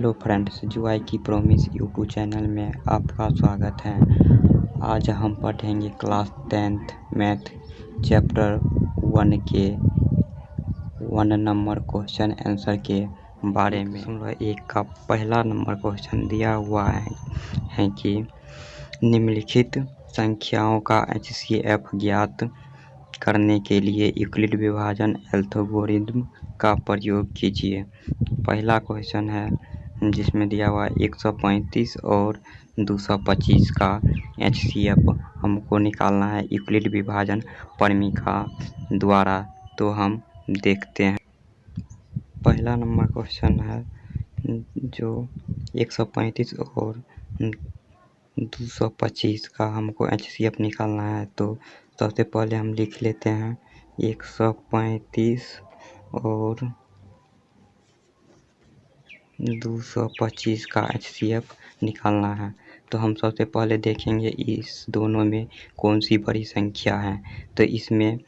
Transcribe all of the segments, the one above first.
Hello friends, जुआई की promise YouTube channel में आपका स्वागत है। आज हम पढ़ेंगे क्लास 10th मैथ चैप्टर 1 के 1 नंबर क्वेश्चन आंसर के बारे में। 1 का पहला नंबर क्वेश्चन दिया हुआ है कि निम्नलिखित संख्याओं का HCF ज्ञात करने के लिए यूक्लिड विभाजन एल्गोरिथ्म का प्रयोग कीजिए। पहला क्वेश्चन है जिसमें दिया हुआ है 135 और 225 का HCF हमको निकालना है यूक्लिड विभाजन प्रमेय द्वारा। तो हम देखते हैं। पहला नंबर क्वेश्चन है जो 135 और 225 का हमको HCF निकालना है। तो सबसे पहले हम लिख लेते हैं 135 और 225 का HCF निकालना है। तो हम सबसे पहले देखेंगे इस दोनों में कौन सी बड़ी संख्या है। तो इसमें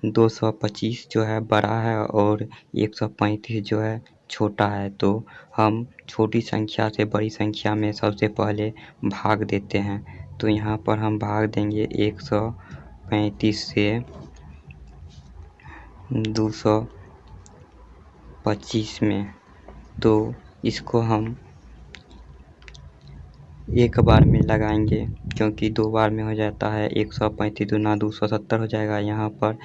225 जो है बड़ा है और 135 जो है छोटा है। तो हम छोटी संख्या से बड़ी संख्या में सबसे पहले भाग देते हैं। तो यहाँ पर हम भाग देंगे 135 से 225 में। तो इसको हम एक बार में लगाएंगे क्योंकि दो बार में हो जाता है। 135 दूना 270 हो जाएगा। यहाँ पर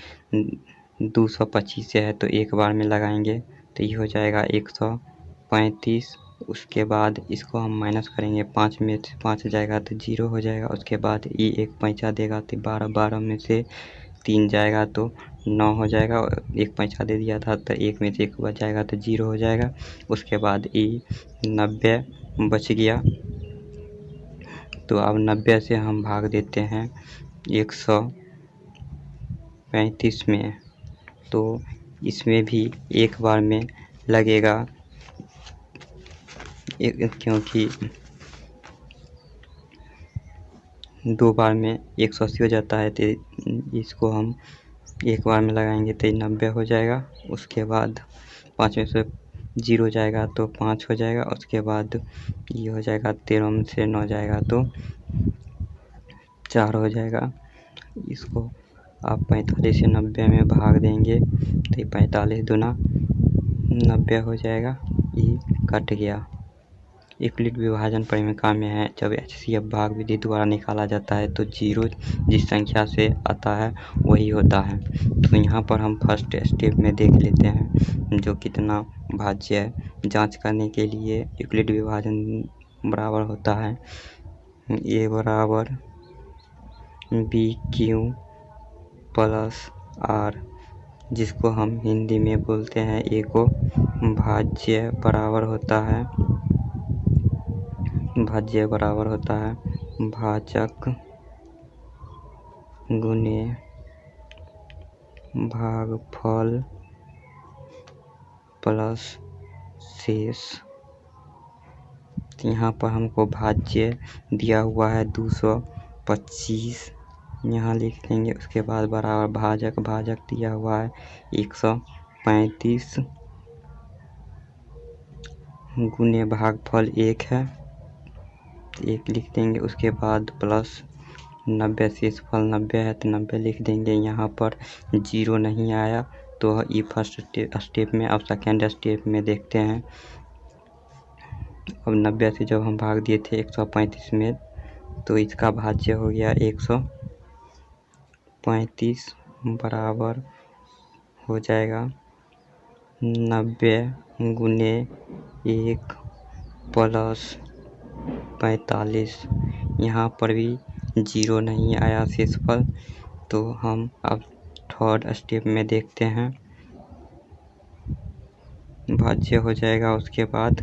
225 से है तो एक बार में लगाएंगे तो ये हो जाएगा 135। उसके बाद इसको हम माइनस करेंगे, 5 में से 5 जाएगा तो 0 हो जाएगा। उसके बाद ये एक पैंचा देगा तो 12 में से 3 जाएगा तो 9 हो जाएगा। एक पैंचा दे दिया था तो 1 में से 1 बच जाएगा तो 0 हो जाएगा। उसके बाद ये 90 बच गया। तो अब 90 से हम भाग देते हैं 135 में। तो इसमें भी एक बार में लगेगा क्योंकि दो बार में 180 हो जाता है। तो इसको हम एक बार में लगाएंगे तो 90 हो जाएगा। उसके बाद 5 में से 0 जाएगा तो 5 हो जाएगा। उसके बाद ये हो जाएगा 13 में से 9 जाएगा तो 4 हो जाएगा। इसको आप 45 से 90 में भाग देंगे तो 45 दूना 90 हो जाएगा। ये कट गया। यूक्लिड विभाजन प्रमेय में है जब HCF भाग विधि द्वारा निकाला जाता है तो 0 जिस संख्या से आता है वही होता है। तो यहाँ पर हम फर्स्ट स्टेप में देख लेते हैं जो कितना भाज्य है। जांच करने के लिए यूक्लिड विभाजन बराबर होता है A बराबर BQ प्लस R, जिसको हम हिंदी में बोलते हैं A को भाज्य बराबर होता है भाजक गुने भागफल प्लस शेष। यहाँ पर हमको भाज्य दिया हुआ है 225, यहाँ लिख देंगे। उसके बाद बराबर भाजक दिया हुआ है 135 गुने भागफल 1 है, 1 लिख देंगे। उसके बाद प्लस 90 शेषफल 90 है तो 90 लिख देंगे। यहाँ पर 0 नहीं आया तो ये फर्स्ट स्टेप में। अब सेकेंड स्टेप में देखते हैं। अब 90 से जब हम भाग दिए थे 135 में तो इसका भाज्य हो गया 135 बराबर हो जाएगा 90 गुने 1 प्लस 45। यहाँ पर भी 0 नहीं आया शेषफल। तो हम अब थर्ड स्टेप में देखते हैं। भाज्य हो जाएगा उसके बाद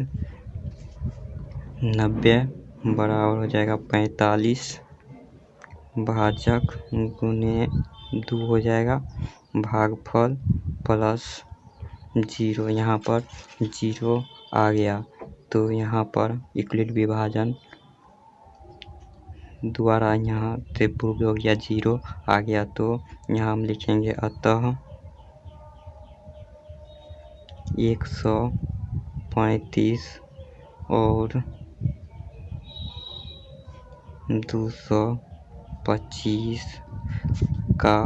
90 बराबर हो जाएगा 45 भाजक गुने 2 हो जाएगा भागफल प्लस 0। यहाँ पर 0 आ गया तो यहाँ पर यूक्लिड विभाजन द्वारा यहाँ से प्रूव हो गया 0 आ गया। तो यहाँ हम लिखेंगे अतः 135 और 225 का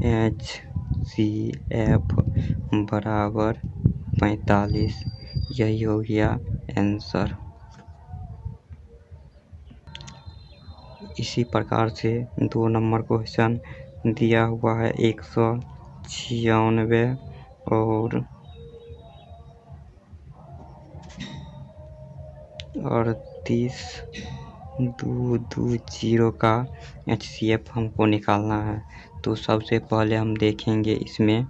HCF बराबर 45। यही हो गया आंसर। इसी प्रकार से 2 नंबर क्वेश्चन दिया हुआ है 196 और 38,220 का HCF हमको निकालना है। तो सबसे पहले हम देखेंगे इसमें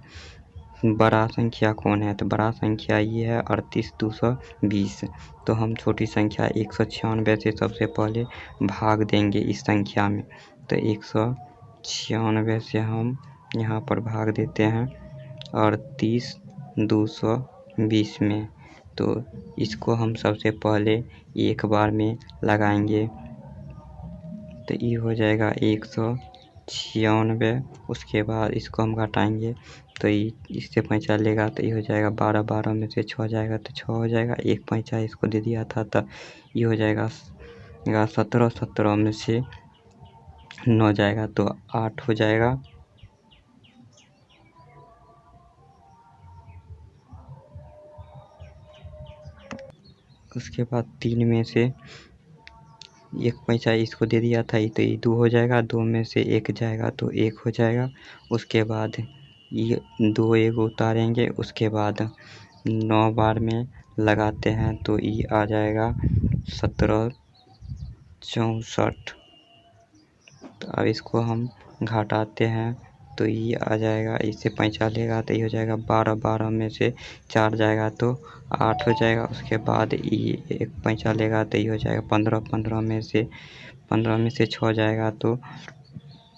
बड़ा संख्या कौन है। तो बड़ा संख्या ये है 38,220। तो हम छोटी संख्या 196 से सबसे पहले भाग देंगे इस संख्या में। तो 196 से हम यहाँ पर भाग देते हैं 38,220 में। तो इसको हम सबसे पहले एक बार में लगाएंगे। तो ये हो जाएगा 196। उसके बाद इसको हम घटाएंगे तो इससे 5 लेगा तो ये हो जाएगा 12। 12 में से 6 जाएगा तो 6 हो जाएगा। 1 5 इसको दे दिया था तो ये हो जाएगा 17। 17 में से 9 जाएगा तो 8 हो जाएगा। उसके बाद 3 में से 1 5 इसको दे दिया था तो ये 2 हो जाएगा। 2 में से 1 जाएगा तो 1 हो जाएगा। उसके बाद ये 2 1 उतारेंगे। उसके बाद 9 बार में लगाते हैं तो ये आ जाएगा 17 64। तो अब इसको हम घटाते हैं तो ये आ जाएगा। इससे 5 लेगा तो ये हो जाएगा 12। 12 में से 4 जाएगा तो 8 हो जाएगा। उसके बाद ये 1 5 लेगा तो ये हो जाएगा 15। 15 में से 6 जाएगा तो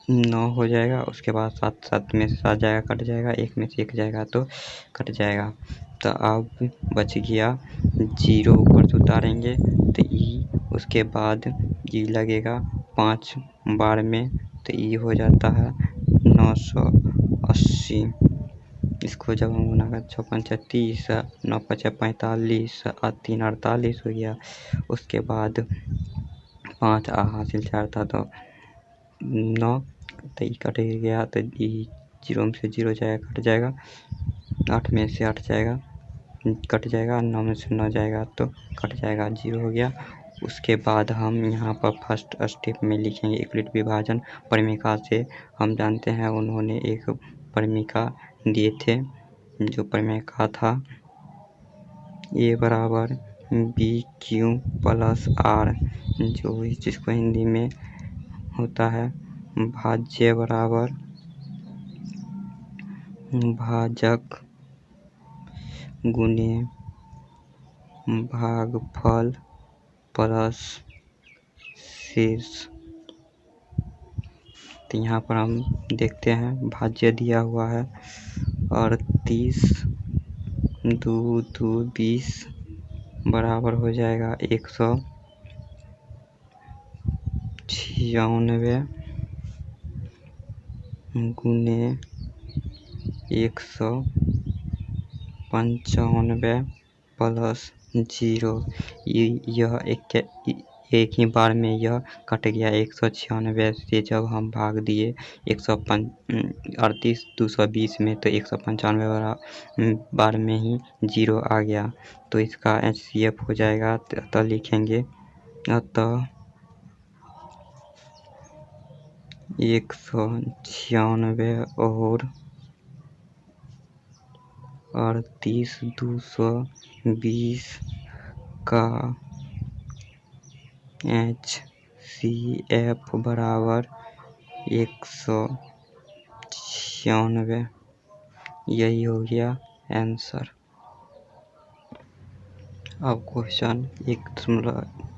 9 हो जाएगा। उसके बाद 7 7 में से 7 जाएगा कट जाएगा। 1 में से 1 जाएगा तो कट जाएगा। तो अब बच गया 0 ऊपर से उतारेंगे तो ई। उसके बाद ये लगेगा 5 बार में तो ये हो जाता है 980। इसको जब हम गुना कर 6 5 30, 9 5 45 और 3 48 हो गया। उसके बाद 5 हासिल 4 था तो 9 तो ये कट गया तो ये 0 में से 0 जाएगा कट जाएगा। 8 में से 8 जाएगा कट जाएगा। 9 में से 9 जाएगा तो कट जाएगा 0 हो गया। उसके बाद हम यहाँ पर फर्स्ट स्टेप में लिखेंगे यूक्लिड विभाजन परिमेका से। हम जानते हैं उन्होंने एक परिमेका दिए थे जो परिमेका था A बराबर BQ प्लस R, जो जिसको हिंदी में होता है भाज्य बराबर भाजक गुने भागफल प्लस शेष। तो यहाँ पर हम देखते हैं भाज्य दिया हुआ है 38,220 बराबर हो जाएगा 196 गुने 195 प्लस 0। यह एक ही बार में यह कट गया। 196 से जब हम भाग दिए 38,220 में तो 195 बार में ही 0 आ गया। तो इसका HCF हो जाएगा। अतः लिखेंगे 196 और 38,220 का HCF बराबर 196। यही हो गया आंसर। अब क्वेश्चन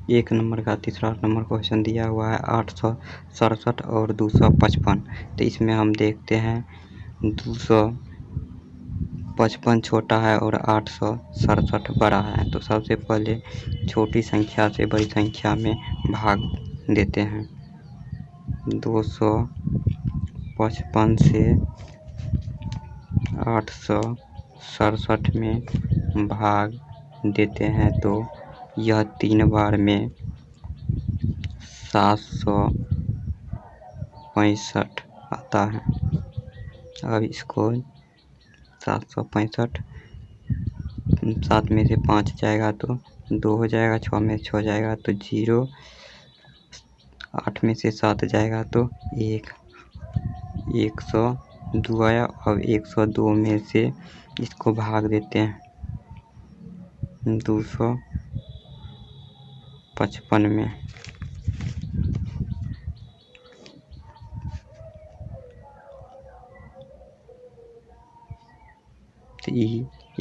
1 नंबर का तीसरा नंबर क्वेश्चन दिया हुआ है 867 और 255। तो इसमें हम देखते हैं 255 छोटा है और 867 बड़ा है। तो सबसे पहले छोटी संख्या से बड़ी संख्या में भाग देते हैं। 255 से 867 में भाग देते हैं तो यह 3 बार में 765 आता है। अब इसको 765, 7 में से 5 जाएगा तो 2 हो जाएगा, 6 में 6 जाएगा तो 0, 8 में से 7 जाएगा तो 1, 102 आया। अब 102 में से इसको भाग देते हैं 255 में। तो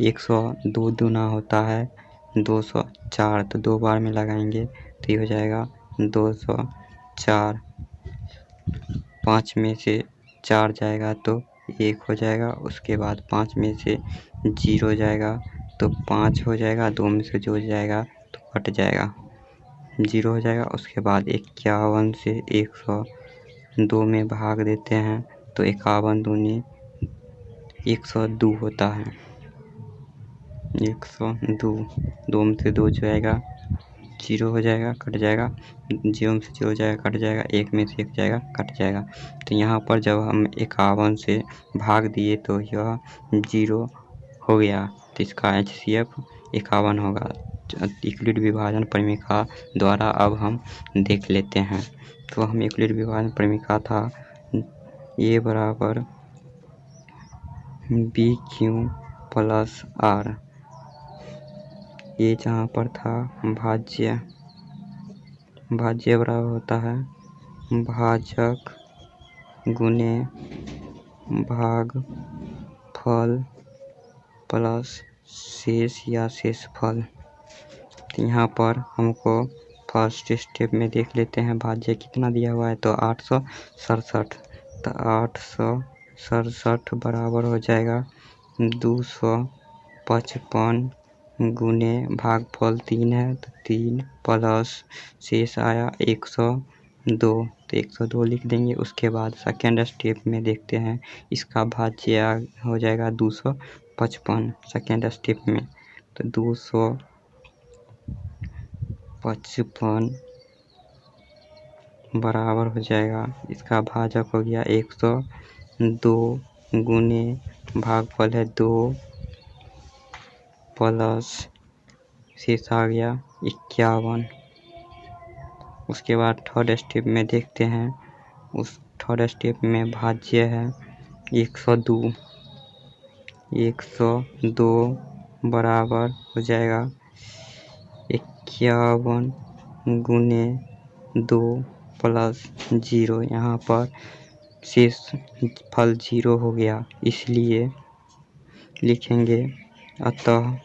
102 दूना होता है 204, तो 2 बार में लगाएंगे तो ये हो जाएगा 204। 5 में से 4 जाएगा तो 1 हो जाएगा, उसके बाद 5 में से 0 जाएगा तो 5 हो जाएगा, 2 में से जो जाएगा तो कट जाएगा, 0 हो जाएगा। उसके बाद 51 से 102 में भाग देते हैं तो 51 दूनी 102 होता है। 102, 2 में से 2 जाएगा 0 हो जाएगा, कट जाएगा, 0 में से 0 जाएगा, कट जाएगा, 1 में से 1 जाएगा, कट जाएगा। तो यहाँ पर जब हम 51 से भाग दिए तो यह 0 हो गया, तो इसका HCF 51 होगा। यूक्लिड विभाजन परिमेय द्वारा अब हम देख लेते हैं। तो हम यूक्लिड विभाजन परिमेय था A बराबर BQ प्लस R। ये जहाँ पर था भाज्य बराबर होता है भाजक गुने भागफल प्लस शेष या शेषफल। तो यहाँ पर हमको फर्स्ट स्टेप में देख लेते हैं भाज्य कितना दिया हुआ है, तो 867। तो 867 बराबर हो जाएगा 255 गुने भागफल 3 है तो 3 प्लस शेष आया 102, तो 102 लिख देंगे। उसके बाद सेकेंड स्टेप में देखते हैं, इसका भाज्य हो जाएगा 255 सेकेंड स्टेप में। तो 255 बराबर हो जाएगा, इसका भाजक हो गया 102 गुने भागफल है 2 प्लस शेष आ गया 51। उसके बाद थर्ड स्टेप में देखते हैं, उस थर्ड स्टेप में भाज्य है 102 बराबर हो जाएगा 51 गुने 2 प्लस 0। यहाँ पर शेष फल 0 हो गया, इसलिए लिखेंगे अतः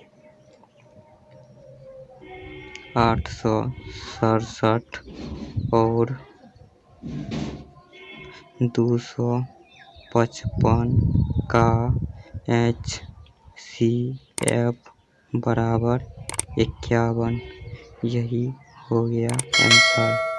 867 और 255 का HCF बराबर 51। यही हो गया आंसर।